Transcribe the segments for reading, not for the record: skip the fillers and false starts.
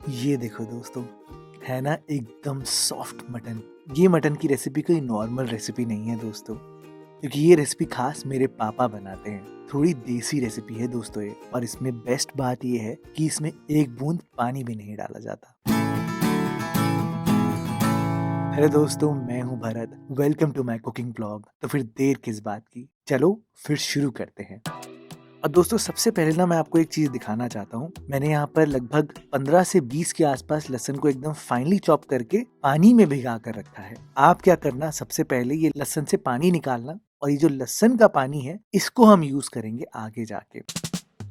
ये देखो दोस्तों, है ना एकदम सॉफ्ट मटन। ये मटन की रेसिपी कोई नॉर्मल रेसिपी नहीं है दोस्तों, क्योंकि ये रेसिपी खास मेरे पापा बनाते हैं। थोड़ी देसी रेसिपी है दोस्तों ये, और इसमें बेस्ट बात ये है कि इसमें एक बूंद पानी भी नहीं डाला जाता। हेलो दोस्तों, मैं हूँ Bharat. Welcome to my cooking blog. तो फिर देर किस बात की, चलो फिर शुरू करते हैं। और दोस्तों, सबसे पहले ना मैं आपको एक चीज दिखाना चाहता हूँ। मैंने यहाँ पर लगभग 15 से 20 के आसपास लहसुन को एकदम फाइनली चॉप करके पानी में भिगा कर रखा है। आप क्या करना, सबसे पहले ये लहसुन से पानी निकालना, और ये जो लहसुन का पानी है इसको हम यूज करेंगे आगे जाके।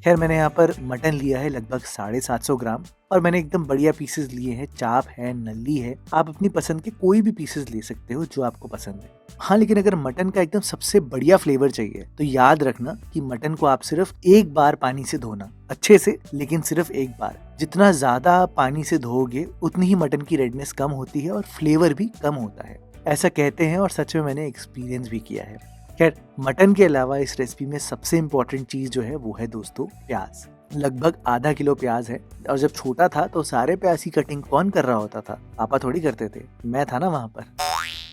खैर, मैंने यहाँ पर मटन लिया है लगभग 750 ग्राम, और मैंने एकदम बढ़िया पीसेस लिए हैं। चाप है, नल्ली है, आप अपनी पसंद के कोई भी पीसेस ले सकते हो जो आपको पसंद है। हाँ, लेकिन अगर मटन का एकदम सबसे बढ़िया फ्लेवर चाहिए तो याद रखना कि मटन को आप सिर्फ एक बार पानी से धोना, अच्छे से, लेकिन सिर्फ एक बार। जितना ज्यादा आप पानी से धोओगे उतनी ही मटन की रेडनेस कम होती है और फ्लेवर भी कम होता है, ऐसा कहते हैं, और सच में मैंने एक्सपीरियंस भी किया है। खैर, मटन के अलावा इस रेसिपी में सबसे इम्पोर्टेंट चीज जो है वो है दोस्तों प्याज। लगभग आधा किलो प्याज है, और जब छोटा था तो सारे प्याज की कटिंग कौन कर रहा होता था? पापा थोड़ी करते थे, मैं था ना वहां पर।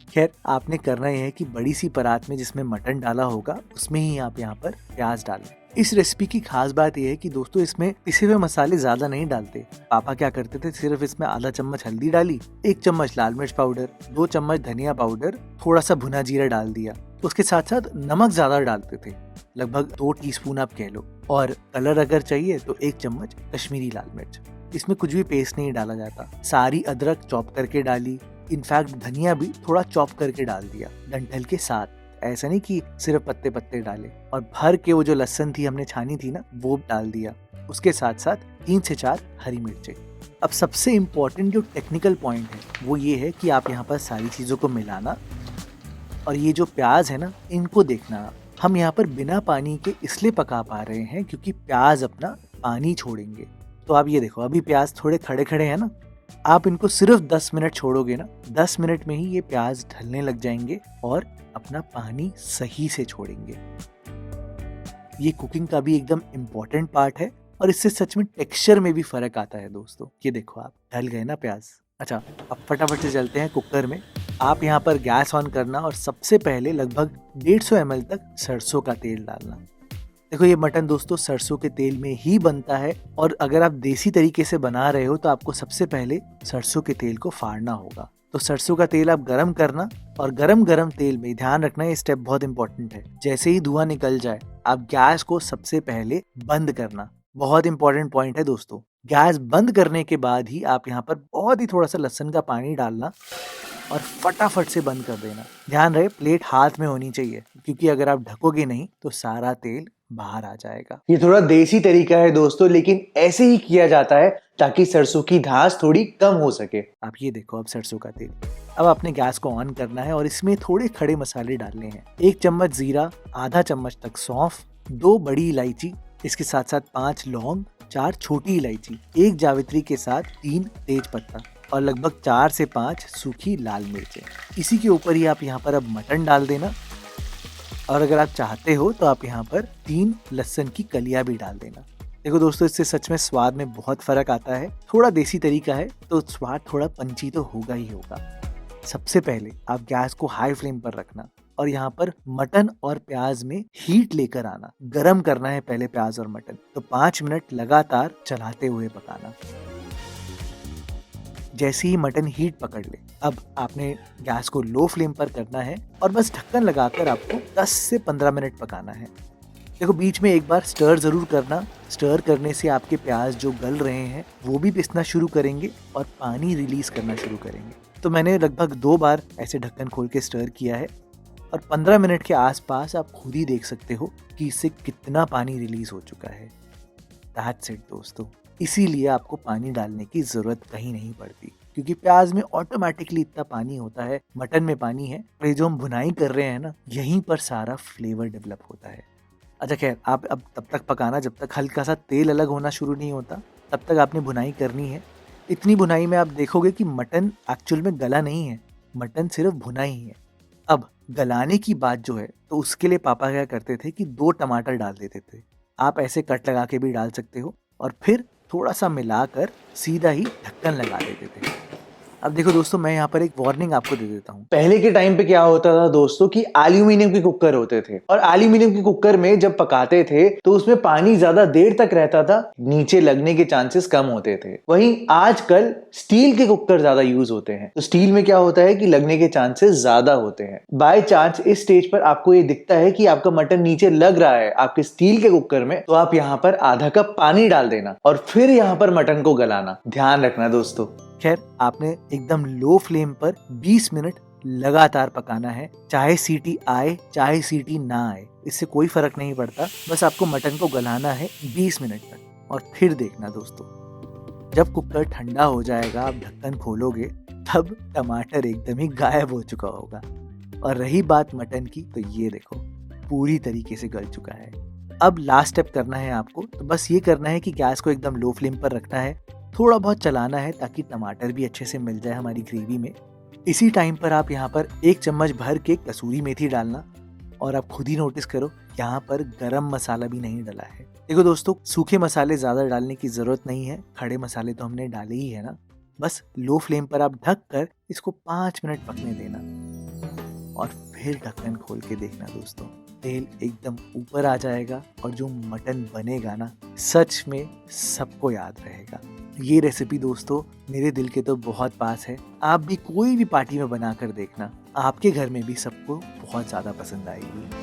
खैर, आपने करना यह है कि बड़ी सी परात में जिसमें मटन डाला होगा उसमें ही आप यहाँ पर प्याज डालें। इस रेसिपी की खास बात यह है कि दोस्तों इसमें पिसे हुए मसाले ज्यादा नहीं डालते। पापा क्या करते थे, सिर्फ इसमें आधा चम्मच हल्दी डाली, 1 चम्मच लाल मिर्च पाउडर, 2 चम्मच धनिया पाउडर, थोड़ा सा भुना जीरा डाल दिया। उसके साथ साथ नमक ज्यादा डालते थे, लगभग 2 टीस्पून आप कह लो, और कलर अगर चाहिए तो 1 चम्मच कश्मीरी लाल मिर्च। इसमें कुछ भी पेस्ट नहीं डाला जाता। सारी अदरक चॉप करके डाली, इनफैक्ट धनिया भी थोड़ा चॉप करके डाल दिया डंठल के साथ। ऐसा नहीं कि सिर्फ पत्ते पत्ते डाले। और भर के वो जो लहसुन थी हमने छानी थी ना, वो डाल दिया। उसके साथ साथ 3 से 4 हरी मिर्चें। अब सबसे इम्पोर्टेंट जो टेक्निकल पॉइंट है वो ये है कि आप यहाँ पर सारी चीजों को मिलाना, और ये जो प्याज है ना, इनको देखना। हम यहाँ पर बिना पानी के इसलिए पका पा रहे हैं क्योंकि प्याज अपना पानी छोड़ेंगे। तो आप ये देखो, अभी प्याज थोड़े खड़े खड़े हैं ना, आप इनको सिर्फ 10 मिनट छोड़ोगे ना, 10 मिनट में ही ये प्याज ढलने लग जाएंगे और अपना पानी सही से छोड़ेंगे। ये कुकिंग का भी एकदम इम्पोर्टेंट पार्ट है, और इससे सच में टेक्सचर में भी फर्क आता है दोस्तों। ये देखो, आप ढल गए ना प्याज। अच्छा, अब फटाफट से चलते हैं कुकर में। आप यहाँ पर गैस ऑन करना, और सबसे पहले लगभग 150 ml तक सरसों का तेल डालना। देखो, ये मटन दोस्तों सरसों के तेल में ही बनता है, और अगर आप देसी तरीके से बना रहे हो तो आपको सबसे पहले सरसों के तेल को फाड़ना होगा। तो सरसों का तेल आप गरम करना, और गरम गरम तेल में ध्यान रखना, ये स्टेप बहुत इंपॉर्टेंट है। जैसे ही धुआं निकल जाए आप गैस को सबसे पहले बंद करना। बहुत इंपॉर्टेंट पॉइंट है दोस्तों। गैस बंद करने के बाद ही आप यहाँ पर बहुत ही थोड़ा सा लहसुन का पानी डालना, और फटाफट से बंद कर देना। ध्यान रहे प्लेट हाथ में होनी चाहिए, क्योंकि अगर आप ढकोगे नहीं तो सारा तेल बाहर आ जाएगा। ये थोड़ा देसी तरीका है दोस्तों, लेकिन ऐसे ही किया जाता है ताकि सरसों की घास थोड़ी कम हो सके। आप ये देखो, अब सरसों का तेल। अब आपने गैस को ऑन करना है, और इसमें थोड़े खड़े मसाले डालने हैं। 1 चम्मच जीरा, आधा चम्मच तक सौंफ, 2 बड़ी इलायची, इसके साथ साथ 5 लौंग, 4 छोटी इलायची, 1 जावित्री के साथ 3 तेज पत्ता, और लगभग 4 से 5 सूखी लाल मिर्चें। इसी के ऊपर ही आप यहाँ पर अब मटन डाल देना, और अगर आप चाहते हो तो आप यहाँ पर 3 लहसुन की कलियां भी डाल देना। देखो दोस्तों, इससे सच में स्वाद में बहुत फर्क आता है। थोड़ा देसी तरीका है तो स्वाद थोड़ा पंची तो होगा ही होगा। सबसे पहले आप गैस को हाई फ्लेम पर रखना, और यहाँ पर मटन और प्याज में हीट लेकर आना। गरम करना है पहले प्याज और मटन, तो 5 मिनट लगातार चलाते हुए पकाना। जैसे ही मटन हीट पकड़ ले, अब आपने गैस को लो फ्लेम पर करना है, और बस ढक्कन लगाकर आपको 10 से 15 मिनट पकाना है। देखो, बीच में एक बार स्टर जरूर करना। स्टर करने से आपके प्याज जो गल रहे हैं वो भी पिसना शुरू करेंगे और पानी रिलीज करना शुरू करेंगे। तो मैंने लगभग 2 बार ऐसे ढक्कन खोल के स्टर किया है, और 15 मिनट के आसपास आप खुद ही देख सकते हो कि इससे कितना पानी रिलीज हो चुका है। दैट्स इट दोस्तों। इसीलिए आपको पानी डालने की जरूरत कहीं नहीं पड़ती, क्योंकि प्याज में ऑटोमेटिकली इतना पानी होता है, मटन में पानी है, और ये जो हम भुनाई कर रहे हैं ना, यहीं पर सारा फ्लेवर डेवलप होता है। अच्छा, खैर, आप अब तब तक पकाना जब तक हल्का सा तेल अलग होना शुरू नहीं होता, तब तक आपने भुनाई करनी है। इतनी भुनाई में आप देखोगे कि मटन एक्चुअल में गला नहीं है, मटन सिर्फ भुना ही है। अब गलाने की बात जो है, तो उसके लिए पापा क्या करते थे कि 2 टमाटर डाल देते थे। आप ऐसे कट लगा के भी डाल सकते हो, और फिर थोड़ा सा मिलाकर सीधा ही ढक्कन लगा देते थे। अब देखो दोस्तों, मैं यहाँ पर एक वार्निंग आपको दे देता हूँ। पहले के टाइम पे क्या होता था दोस्तों कि एल्यूमिनियम के कुकर होते थे, और एल्यूमिनियम के कुकर में जब पकाते थे तो उसमें पानी ज्यादा देर तक रहता था, नीचे लगने के चांसेस कम होते थे। वहीं आजकल स्टील के कुकर ज्यादा यूज होते हैं, तो स्टील में क्या होता है कि लगने के चांसेस ज्यादा होते हैं। बाय चांस इस स्टेज पर आपको ये दिखता है कि आपका मटन नीचे लग रहा है आपके स्टील के कुकर में, तो आप यहाँ पर आधा कप पानी डाल देना और फिर यहाँ पर मटन को गलाना। ध्यान रखना दोस्तों। खैर, आपने एकदम लो फ्लेम पर 20 मिनट लगातार पकाना है, चाहे सीटी आए चाहे सीटी ना आए, इससे कोई फर्क नहीं पड़ता। बस आपको मटन को गलाना है 20 मिनट तक। और फिर देखना दोस्तों, जब कुकर ठंडा हो जाएगा, आप ढक्कन खोलोगे, तब टमाटर एकदम ही गायब हो चुका होगा। और रही बात मटन की, तो ये देखो पूरी तरीके से गल चुका है। अब लास्ट स्टेप करना है आपको, तो बस ये करना है कि गैस को एकदम लो फ्लेम पर रखना है, थोड़ा बहुत चलाना है ताकि टमाटर भी अच्छे से मिल जाए हमारी ग्रेवी में। इसी टाइम पर आप यहाँ पर 1 चम्मच भर के कसूरी मेथी डालना, और आप खुद ही नोटिस करो यहाँ पर गरम मसाला भी नहीं डाला है। देखो दोस्तों, सूखे मसाले ज्यादा डालने की जरूरत नहीं है, खड़े मसाले तो हमने डाले ही है ना। बस लो फ्लेम पर आप ढक कर इसको 5 मिनट पकने देना, और फिर ढक्कन खोल के देखना दोस्तों, तेल एकदम ऊपर आ जाएगा, और जो मटन बनेगा ना, सच में सबको याद रहेगा। ये रेसिपी दोस्तों मेरे दिल के तो बहुत पास है। आप भी कोई भी पार्टी में बना कर देखना, आपके घर में भी सबको बहुत ज़्यादा पसंद आएगी।